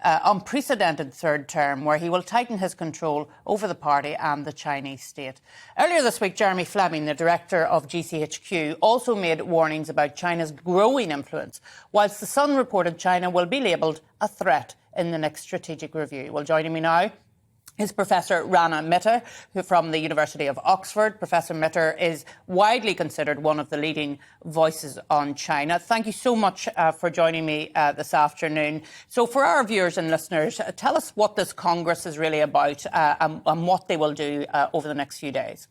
unprecedented third term where he will tighten his control over the party and the Chinese state. Earlier this week, Jeremy Fleming, the director of GCHQ, also made warnings about China's growing influence, whilst The Sun reported China will be labelled a threat in the next strategic review. Well, joining me now is Professor Rana Mitter, who from the University of Oxford. Professor Mitter is widely considered one of the leading voices on China. Thank you so much for joining me this afternoon. So for our viewers and listeners, tell us what this Congress is really about and what they will do over the next few days.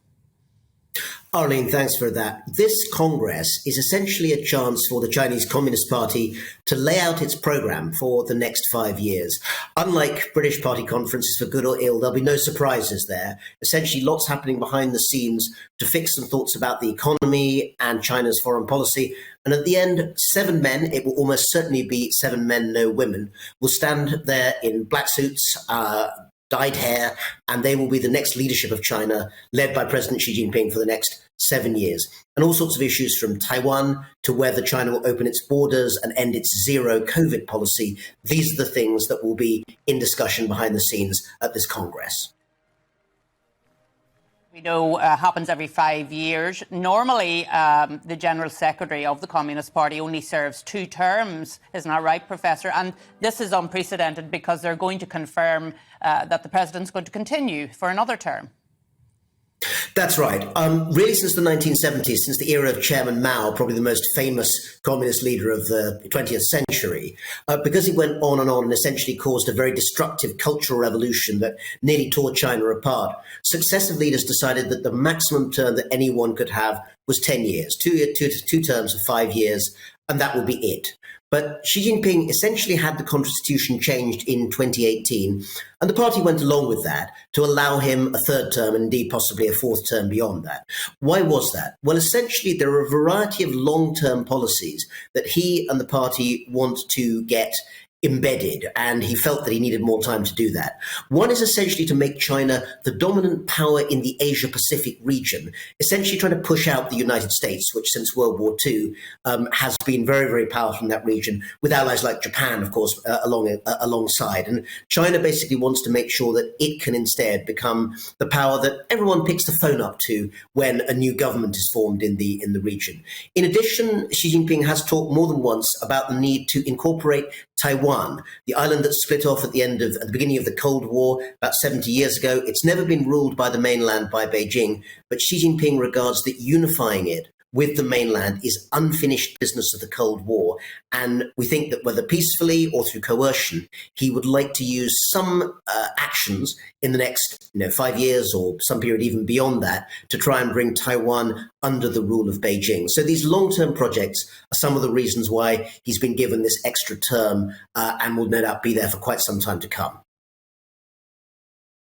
Arlene, thanks for that. This Congress is essentially a chance for the Chinese Communist Party to lay out its programme for the next 5 years. Unlike British party conferences, for good or ill, there'll be no surprises there. Essentially, lots happening behind the scenes to fix some thoughts about the economy and China's foreign policy. And at the end, 7 men, it will almost certainly be 7 men, no women, will stand there in black suits, dyed hair, and they will be the next leadership of China, led by President Xi Jinping for the next 7 years. And all sorts of issues from Taiwan to whether China will open its borders and end its zero COVID policy. These are the things that will be in discussion behind the scenes at this Congress. We know happens every 5 years. Normally, the General Secretary of the Communist Party only serves 2 terms. Isn't that right, Professor? And this is unprecedented because they're going to confirm that the President's going to continue for another term. That's right. Really, since the 1970s, since the era of Chairman Mao, probably the most famous communist leader of the 20th century, because he went on and essentially caused a very destructive cultural revolution that nearly tore China apart, successive leaders decided that the maximum term that anyone could have was 10 years, two terms of 5 years, and that will be it. But Xi Jinping essentially had the constitution changed in 2018, and the party went along with that to allow him a 3rd term and indeed possibly a 4th term beyond that. Why was that? Well, essentially, there are a variety of long-term policies that he and the party want to get embedded, and he felt that he needed more time to do that. One is essentially to make China the dominant power in the Asia-Pacific region, essentially trying to push out the United States, which since World War II has been very, very powerful in that region, with allies like Japan, of course, alongside. And China basically wants to make sure that it can instead become the power that everyone picks the phone up to when a new government is formed in the region. In addition, Xi Jinping has talked more than once about the need to incorporate Taiwan, the island that split off at the beginning of the Cold War about 70 years ago. It's never been ruled by the mainland, by Beijing, but Xi Jinping regards that unifying it with the mainland is unfinished business of the Cold War. And we think that whether peacefully or through coercion, he would like to use some actions in the next 5 years or some period even beyond that to try and bring Taiwan under the rule of Beijing. So these long-term projects are some of the reasons why he's been given this extra term and will no doubt be there for quite some time to come.